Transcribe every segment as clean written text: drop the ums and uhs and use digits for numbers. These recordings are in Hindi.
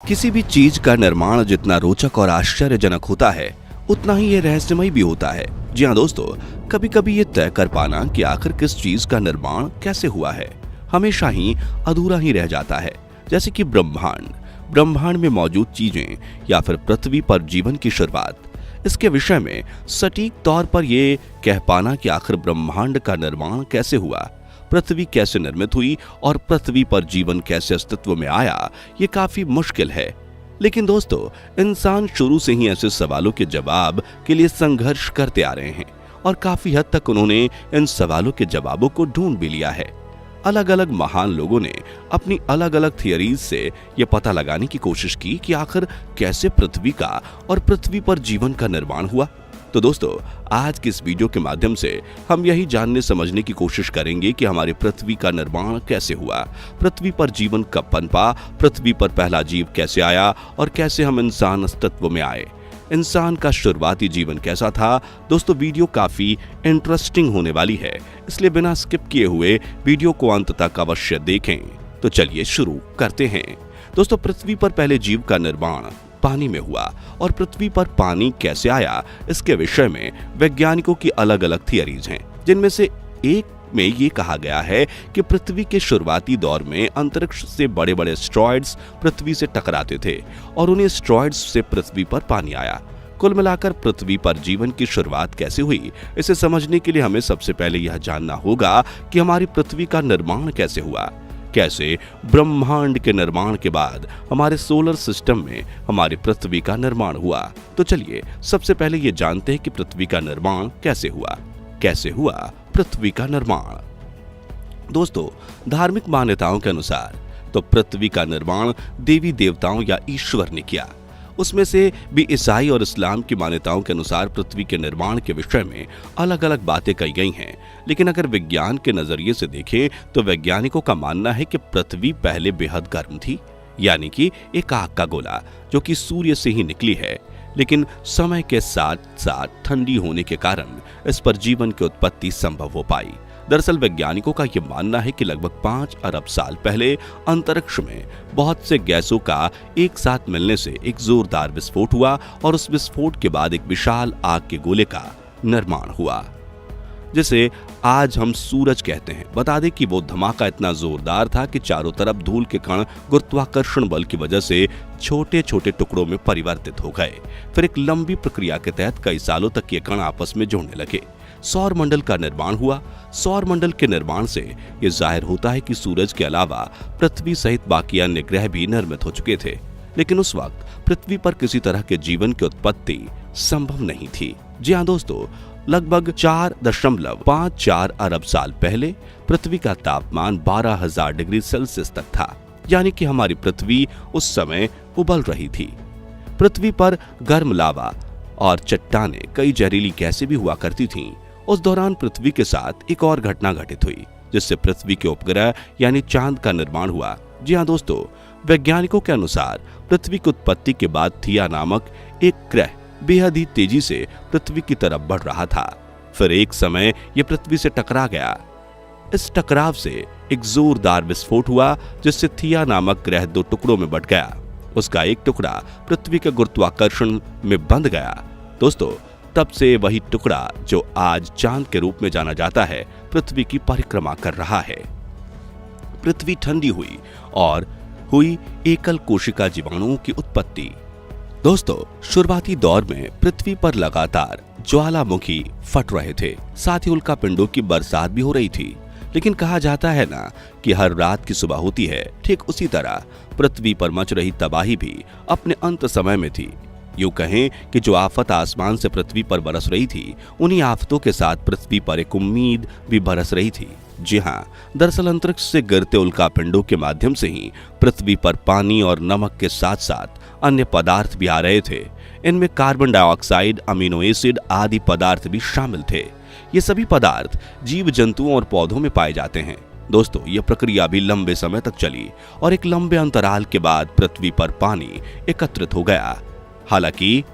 किसी भी चीज का निर्माण जितना रोचक और आश्चर्यजनक होता है, उतना ही ये रहस्यमय भी होता है। जी हाँ दोस्तों, कभी कभी ये तय कर पाना कि आखिर किस चीज का निर्माण कैसे हुआ है, हमेशा ही अधूरा ही रह जाता है। जैसे कि ब्रह्मांड में मौजूद चीजें या फिर पृथ्वी पर जीवन की शुरुआत। इसके विषय में सटीक तौर पर ये कह पाना कि आखिर ब्रह्मांड का निर्माण कैसे हुआ, पृथ्वी कैसे निर्मित हुई और पृथ्वी पर जीवन कैसे अस्तित्व में आया, ये काफी मुश्किल है। लेकिन दोस्तों, इंसान शुरू से ही ऐसे सवालों के जवाब के लिए संघर्ष करते आ रहे हैं और काफी हद तक उन्होंने इन सवालों के जवाबों को ढूंढ भी लिया है। अलग अलग महान लोगों ने अपनी अलग अलग थियरीज से यह पता लगाने की कोशिश की कि आखिर कैसे पृथ्वी का और पृथ्वी पर जीवन का निर्माण हुआ। तो दोस्तों, आज की इस वीडियो के माध्यम से हम यही जानने समझने की कोशिश करेंगे कि हमारी पृथ्वी का निर्माण कैसे हुआ, पृथ्वी पर जीवन कब पनपा, पृथ्वी पर पहला जीव कैसे आया और कैसे हम इंसान अस्तित्व में आए, इंसान का शुरुआती जीवन कैसा था। दोस्तों, वीडियो काफी इंटरेस्टिंग होने वाली है, इसलिए बिना स्किप किए हुए वीडियो को अंत तक अवश्य देखें। तो चलिए शुरू करते हैं। दोस्तों, पृथ्वी पर पहले जीव का निर्माण पानी में हुआ और पृथ्वी पर पानी कैसे आया, इसके विषय में वैज्ञानिकों की अलग अलग थियरीज हैं, जिनमें से एक में ये कहा गया है कि पृथ्वी के शुरुआती दौर में अंतरिक्ष से बड़े बड़े एस्टेरॉयड्स पृथ्वी से टकराते थे और उन्हीं एस्टेरॉयड्स से पृथ्वी पर पानी आया। कुल मिलाकर पृथ्वी पर जीवन की शुरुआत कैसे हुई, इसे समझने के लिए हमें सबसे पहले यह जानना होगा कि हमारी पृथ्वी का निर्माण कैसे हुआ, कैसे ब्रह्मांड के निर्माण के बाद हमारे सोलर सिस्टम में हमारी पृथ्वी का निर्माण हुआ। तो चलिए सबसे पहले ये जानते हैं कि पृथ्वी का निर्माण कैसे हुआ पृथ्वी का निर्माण। दोस्तों, धार्मिक मान्यताओं के अनुसार तो पृथ्वी का निर्माण देवी देवताओं या ईश्वर ने किया। उसमें से भी ईसाई और इस्लाम की मान्यताओं के अनुसार पृथ्वी के निर्माण के विषय में अलग अलग बातें कही गई हैं। लेकिन अगर विज्ञान के नजरिए से देखें तो वैज्ञानिकों का मानना है कि पृथ्वी पहले बेहद गर्म थी, यानी कि एक आग का गोला जो कि सूर्य से ही निकली है, लेकिन समय के साथ साथ ठंडी होने के कारण इस पर जीवन की उत्पत्ति संभव हो पाई। दरअसल वैज्ञानिकों का यह मानना है कि लगभग 5 अरब साल पहले अंतरिक्ष में बहुत से गैसों का एक साथ मिलने से एक जोरदार विस्फोट हुआ और उस विस्फोट के बाद एक विशाल आग के गोले का निर्माण हुआ, जिसे आज हम सूरज कहते हैं। बता दें कि वो धमाका इतना जोरदार था कि चारों तरफ धूल के कण गुरुत्वाकर्षण बल की वजह से छोटे छोटे टुकड़ों में परिवर्तित हो गए। फिर एक लंबी प्रक्रिया के तहत कई सालों तक ये कण आपस में जुड़ने लगे। सौर मंडल का निर्माण हुआ। सौर मंडल के निर्माण से ये जाहिर होता है कि सूरज के अलावा पृथ्वी सहित बाकी अन्य ग्रह भी निर्मित हो चुके थे, लेकिन उस वक्त पृथ्वी पर किसी तरह के जीवन की उत्पत्ति संभव नहीं थी। जी हाँ दोस्तों, लगभग 4.54 अरब साल पहले पृथ्वी का तापमान 12,000 डिग्री सेल्सियस तक था, यानी कि हमारी पृथ्वी उस समय उबल रही थी। पृथ्वी पर गर्म लावा और चट्टानें, कई जहरीली गैसें भी हुआ करती थीं। उस दौरान पृथ्वी के साथ एक और घटना घटित हुई, जिससे पृथ्वी के उपग्रह यानी चांद का निर्माण हुआ। जी हाँ दोस्तों, वैज्ञानिकों के अनुसार पृथ्वी की उत्पत्ति के बाद थिया नामक एक ग्रह बेहद ही तेजी से पृथ्वी की तरफ बढ़ रहा था। फिर एक समय यह पृथ्वी से टकरा गया। इस टकराव से एक जोरदार विस्फोट हुआ, जिससे थिया नामक ग्रह 2 टुकड़ों में बंट गया। उसका एक टुकड़ा पृथ्वी के गुरुत्वाकर्षण में बंध गया। दोस्तों, तब से वही टुकड़ा जो आज चांद के रूप में जाना जाता है, पृथ्वी की परिक्रमा कर रहा है। पृथ्वी ठंडी हुई और हुई एकल कोशिका जीवाणुओं की उत्पत्ति। दोस्तों, शुरुआती दौर में पृथ्वी पर लगातार ज्वालामुखी फट रहे थे, साथ ही उल्कापिंडों की बरसात भी हो रही थी। लेकिन कहा जाता है ना कि हर रात की सुबह होती है, ठीक उसी तरह पृथ्वी पर मच रही तबाही भी अपने अंत समय में थी। यूं कहें कि जो आफत आसमान से पृथ्वी पर बरस रही थी, उन्हीं आफतों के साथ पृथ्वी पर एक उम्मीद भी बरस रही थी। जी हाँ, दरअसल अंतरिक्ष से गिरते उल्कापिंडों के माध्यम से ही पृथ्वी पर पानी और नमक के साथ साथ अन्य पदार्थ भी आ रहे थे। इनमें कार्बन डाइऑक्साइड, अमीनो एसिड आदि पदार्थ भी शामिल थे। ये सभी पदार्थ जीव जंतुओं और पौधों में पाए जाते हैं। दोस्तों, यह प्रक्रिया भी लंबे समय तक चली और एक लंबे अंतराल के बाद पृथ्वी पर पानी एकत्रित हो गया। हालांकि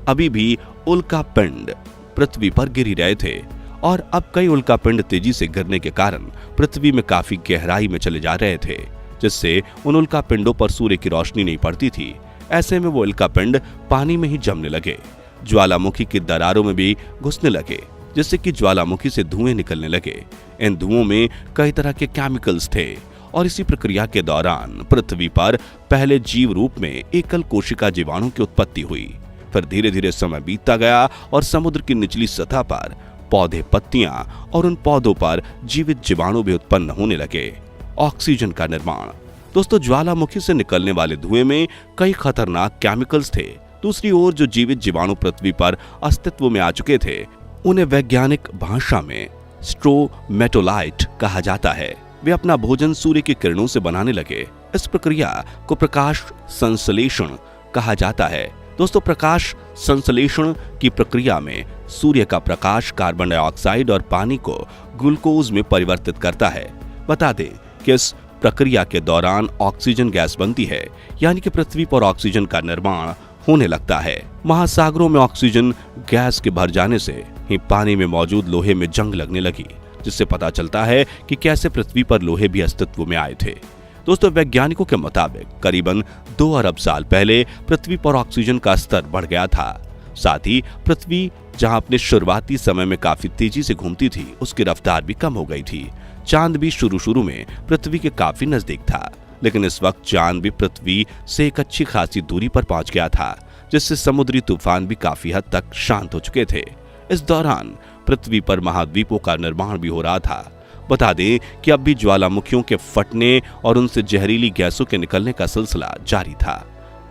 अभी भी उल्कापिंड पृथ्वी पर गिर रहे थे और अब कई उल्कापिंड तेजी से गिरने के कारण पृथ्वी में काफी गहराई में चले जा रहे थे। जिससे उन उल्कापिंडों पर सूर्य की रोशनी नहीं पड़ती थी। ऐसे में वो उल्कापिंड पानी में ही जमने लगे, ज्वालामुखी की दरारों में भी घुसने लगे, जिससे कि ज्वालामुखी से धुएं निकलने लगे। इन धुओं में कई तरह के केमिकल्स थे और इसी प्रक्रिया के दौरान पृथ्वी पर पहले जीव रूप में एकल कोशिका जीवाणु की उत्पत्ति हुई। फिर धीरे धीरे समय बीतता गया और समुद्र की निचली सतह पर पौधे, पत्तियां और उन पौधों पर जीवित जीवाणु भी उत्पन्न होने लगे। ऑक्सीजन का निर्माण। दोस्तों, ज्वालामुखी से निकलने वाले धुएं में कई खतरनाक केमिकल्स थे। दूसरी ओर जो जीवित जीवाणु पृथ्वी पर अस्तित्व में आ चुके थे, उन्हें वैज्ञानिक भाषा में स्ट्रोमेटोलाइट कहा जाता है। वे अपना भोजन सूर्य की किरणों से बनाने लगे। इस प्रक्रिया को प्रकाश संश्लेषण कहा जाता है। दोस्तों, प्रकाश संश्लेषण की प्रक्रिया में सूर्य का प्रकाश कार्बन डाइऑक्साइड और पानी को ग्लूकोज में परिवर्तित करता है। बता दें कि इस प्रक्रिया के दौरान ऑक्सीजन गैस बनती है, यानी कि पृथ्वी पर ऑक्सीजन का निर्माण होने लगता है। महासागरों में ऑक्सीजन गैस के भर जाने से ही पानी में मौजूद लोहे में जंग लगने लगी, जिससे पता चलता है कि कैसे पृथ्वी पर लोहे भी अस्तित्व में आए थे। दोस्तों, वैज्ञानिकों के मुताबिक करीबन 2 अरब साल पहले पृथ्वी पर ऑक्सीजन का स्तर बढ़ गया था। साथ ही पृथ्वी जहां अपने शुरुआती समय में काफी तेजी से घूमती थी, उसकी रफ्तार भी कम हो गई थी। चांद भी शुरू में पृथ्वी के काफी नजदीक था, लेकिन इस वक्त चांद भी पृथ्वी से एक अच्छी खासी दूरी पर पहुंच गया था, जिससे समुद्री तूफान भी काफी हद तक शांत हो चुके थे। इस दौरान पृथ्वी पर महाद्वीपों का निर्माण भी हो रहा था। बता दें कि अब भी ज्वालामुखियों के फटने और उनसे जहरीली गैसों के निकलने का सिलसिला जारी था।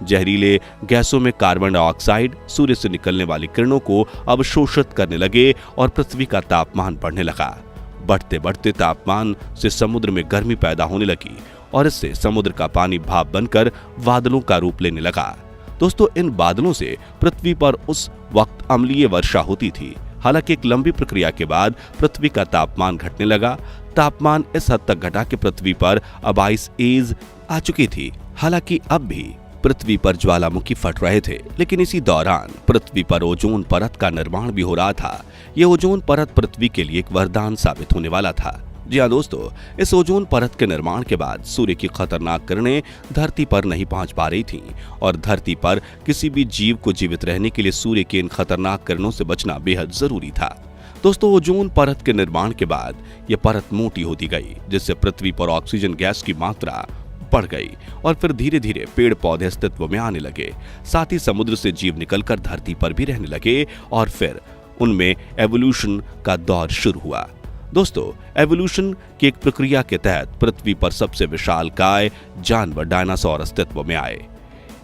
जहरीले गैसों में कार्बन डाइऑक्साइड सूर्य से निकलने वाली किरणों को अवशोषित करने लगे और पृथ्वी का तापमान बढ़ने लगा। बढ़ते बढ़ते तापमान से समुद्र में गर्मी पैदा होने लगी और इससे समुद्र का पानी भाप बनकर बादलों का रूप लेने लगा। दोस्तों, इन बादलों से पृथ्वी पर उस वक्त अम्लीय वर्षा होती थी। हालांकि एक लंबी प्रक्रिया के बाद पृथ्वी का तापमान घटने लगा। तापमान इस हद तक घटा कि पृथ्वी पर अब आइस एज आ चुकी थी। हालांकि अब भी पृथ्वी पर ज्वालामुखी फट रहे थे, लेकिन इसी दौरान पृथ्वी पर ओजोन परत का निर्माण भी हो रहा था। यह ओजोन परत पृथ्वी के लिए एक वरदान साबित होने वाला था। जी हाँ दोस्तों, इस ओजोन परत के निर्माण के बाद सूर्य की खतरनाक किरणें धरती पर नहीं पहुंच पा रही थीं और धरती पर किसी भी जीव को जीवित रहने के लिए सूर्य की इन खतरनाक किरणों से बचना बेहद जरूरी था। दोस्तों, ओजोन परत के निर्माण के बाद यह परत मोटी होती गई, जिससे पृथ्वी पर ऑक्सीजन गैस की मात्रा बढ़ गई और फिर धीरे धीरे पेड़ पौधे अस्तित्व में आने लगे। साथ ही समुद्र से जीव निकलकर धरती पर भी रहने लगे और फिर उनमें एवोल्यूशन का दौर शुरू हुआ। दोस्तों, एवोल्यूशन की एक प्रक्रिया के तहत पृथ्वी पर सबसे विशालकाय जानवर डायनासोर अस्तित्व में आए।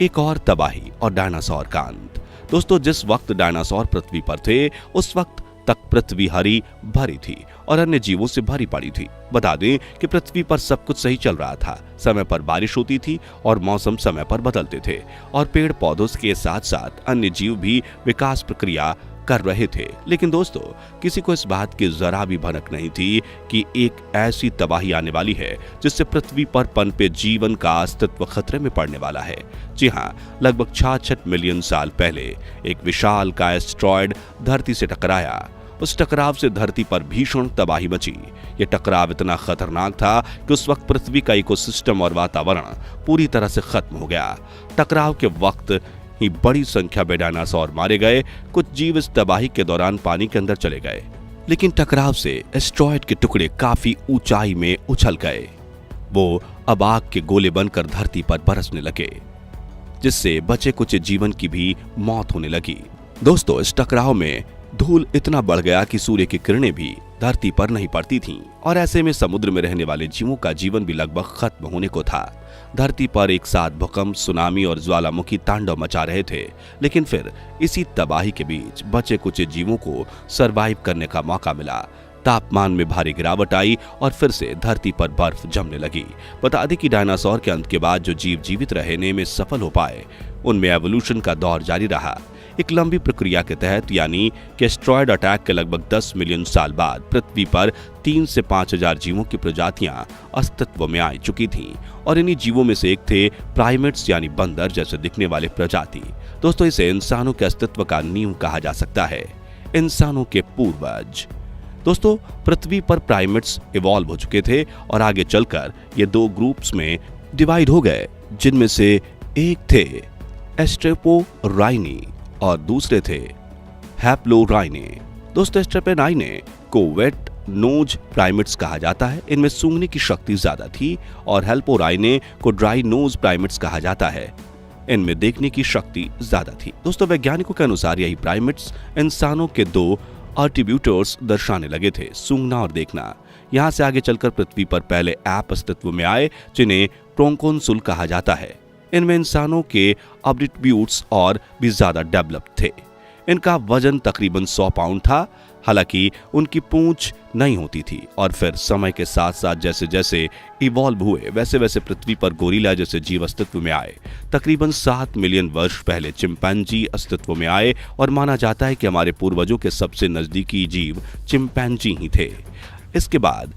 एक और तबाही और डायनासोर का अंत। दोस्तों, जिस वक्त डायनासोर पृथ्वी पर थे, उस वक्त तक पृथ्वी हरी भरी थी और अन्य जीवों से भरी पड़ी थी। बता दें कि पृथ्वी पर सब कुछ सही चल रहा था। समय पर बारिश होती थी और मौसम समय पर बदलते थे और पेड़ पौधों के साथ साथ अन्य जीव भी विकास प्रक्रिया कर रहे थे। लेकिन दोस्तों, किसी को इस बात की जरा भी भनक नहीं थी कि एक ऐसी तबाही आने वाली है जिससे पृथ्वी पर पनपे जीवन का अस्तित्व खतरे में पड़ने वाला है। जी हाँ, लगभग 66 मिलियन साल पहले एक विशाल का एस्टेरॉयड धरती से टकराया। उस टकराव से धरती पर भीषण तबाही मची। यह टकराव इतना खतरनाक था कि उस वक्त पृथ्वी का इकोसिस्टम और वातावरण पूरी तरह से खत्म हो गया। टकराव के वक्त ही बड़ी संख्या में डायनासोर मारे गए। कुछ जीव इस तबाही के दौरान पानी के अंदर चले गए, लेकिन टकराव से एस्टेरॉयड के टुकड़े काफी ऊंचाई में उछल गए। वो अब आग के गोले बनकर धरती पर बरसने लगे, जिससे बचे कुछ जीवन की भी मौत होने लगी। दोस्तों, इस टकराव में धूल इतना बढ़ गया कि सूर्य की किरणें भी धरती पर नहीं पड़ती थीं और ऐसे में समुद्र में रहने वाले जीवों का जीवन भी लगभग खत्म होने को था। धरती पर एक साथ भूकंप, सुनामी और ज्वालामुखी तांडव मचा रहे थे, लेकिन फिर इसी तबाही के बीच बचे कुछ जीवों को सरवाइव करने का मौका मिला। तापमान में भारी गिरावट आई और फिर से धरती पर बर्फ जमने लगी। बता दें कि डायनासोर के अंत के बाद जो जीव जीवित रहने में सफल हो पाए, उनमें एवोल्यूशन का दौर जारी रहा। एक लंबी प्रक्रिया के तहत, यानी कि एस्टेरॉयड अटैक के लगभग 10 मिलियन साल बाद पृथ्वी पर 3 से 5 हजार जीवों की प्रजातियां अस्तित्व में आ चुकी थीं और इन्हीं जीवों में से एक थे प्राइमेट्स, यानी बंदर जैसे दिखने वाले प्रजाति। दोस्तों, इसे इंसानों के अस्तित्व का नींव कहा जा सकता है, इंसानों के पूर्वज। दोस्तों पृथ्वी पर प्राइमेट्स इवॉल्व हो चुके थे और आगे चलकर ये दो ग्रुप्स में डिवाइड हो गए, जिनमें से एक थे एस्ट्रेपोराइनी और दूसरे थे हैप्लोराइनी। दोस्तों एस्ट्रेपोराइनी को वेट नोज प्राइमेट्स कहा जाता है, इनमें सूंघने की शक्ति ज्यादा थी, और हैप्लोराइनी को ड्राई नोज प्राइमेट्स कहा जाता है, इनमें देखने की शक्ति ज्यादा थी। दोस्तों वैज्ञानिकों के अनुसार यही प्राइमेट्स इंसानों के दो एट्रीब्यूट्स दर्शाने लगे थे, सूंघना और देखना। यहाँ से आगे चलकर पृथ्वी पर पहले ऐप अस्तित्व में आए जिन्हें प्रोकॉन्सुल कहा जाता है। इनमें इंसानों के एट्रीब्यूट्स और भी ज्यादा डेवलप्ड थे। इनका वजन तकरीबन 100 पाउंड था, हालांकि उनकी पूंछ नहीं होती थी। और फिर समय के साथ साथ जैसे जैसे इवॉल्व हुए वैसे वैसे पृथ्वी पर गोरिल्ला जैसे जीव अस्तित्व में आए। तकरीबन 7 मिलियन वर्ष पहले चिंपैंजी अस्तित्व में आए और माना जाता है कि हमारे पूर्वजों के सबसे नजदीकी जीव चिंपैंजी ही थे। इसके बाद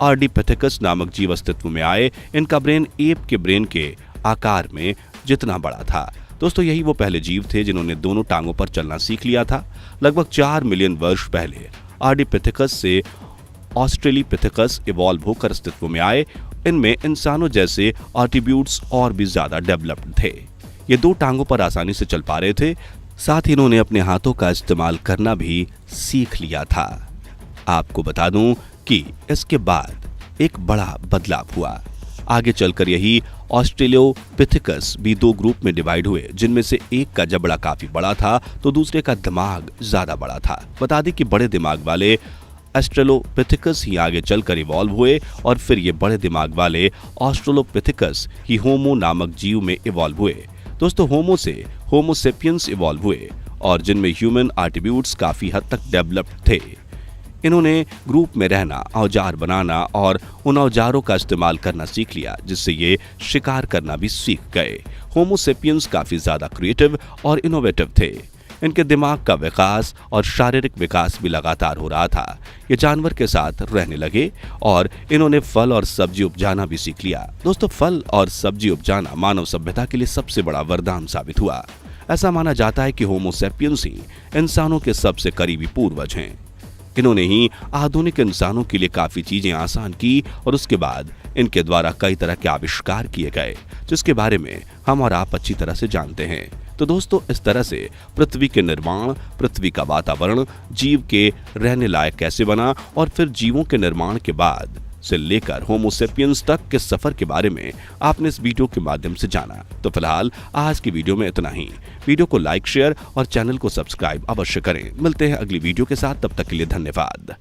आर्डिपिथेकस नामक जीव अस्तित्व में आए। इनका ब्रेन एप के ब्रेन के आकार में जितना बड़ा था। दोस्तों यही वो पहले जीव थे जिन्होंने दोनों टांगों पर चलना सीख लिया था। लगभग 4 मिलियन वर्ष पहले आर्डिपिथेकस से ऑस्ट्रेलिपिथेकस इवॉल्व होकर अस्तित्व में आए। इनमें इंसानों जैसे एट्रीब्यूट्स और भी ज्यादा डेवलप्ड थे। ये दो टांगों पर आसानी से चल पा रहे थे, साथ ही इन्होंने अपने हाथों का इस्तेमाल करना भी सीख लिया था। आपको बता दूं कि इसके बाद एक बड़ा बदलाव हुआ। आगे चलकर यही ऑस्ट्रेलियोपिथेकस भी दो ग्रुप में डिवाइड हुए, जिनमें से एक का जबड़ा काफी बड़ा था तो दूसरे का दिमाग ज्यादा बड़ा था। बता दें कि बड़े दिमाग वाले ऑस्ट्रेलोपिथेकस ही आगे चलकर इवॉल्व हुए और फिर ये बड़े दिमाग वाले ऑस्ट्रेलोपिथेकस ही होमो नामक जीव में इवॉल्व हुए। दोस्तों होमो से होमो सेपियंस इवॉल्व हुए और जिनमें ह्यूमन एट्रीब्यूट्स काफी हद तक डेवलप्ड थे। इन्होंने ग्रुप में रहना, औजार बनाना और उन औजारों का इस्तेमाल करना सीख लिया, जिससे ये शिकार करना भी सीख गए। होमो सेपियंस काफी ज्यादा क्रिएटिव और इनोवेटिव थे। इनके दिमाग का विकास और शारीरिक विकास भी लगातार हो रहा था। ये जानवर के साथ रहने लगे और इन्होंने फल और सब्जी उपजाना भी सीख लिया। दोस्तों फल और सब्जी उपजाना मानव सभ्यता के लिए सबसे बड़ा वरदान साबित हुआ। ऐसा माना जाता है कि होमो सेपियंस ही इंसानों के सबसे करीबी पूर्वज हैं। इन्होंने ही आधुनिक इंसानों के लिए काफी चीजें आसान की और उसके बाद इनके द्वारा कई तरह के आविष्कार किए गए, जिसके बारे में हम और आप अच्छी तरह से जानते हैं। तो दोस्तों इस तरह से पृथ्वी के निर्माण, पृथ्वी का वातावरण, जीव के रहने लायक कैसे बना और फिर जीवों के निर्माण के बाद से लेकर होमो सेपियंस तक के सफर के बारे में आपने इस वीडियो के माध्यम से जाना। तो फिलहाल आज की वीडियो में इतना ही। वीडियो को लाइक, शेयर और चैनल को सब्सक्राइब अवश्य करें। मिलते हैं अगली वीडियो के साथ, तब तक के लिए धन्यवाद।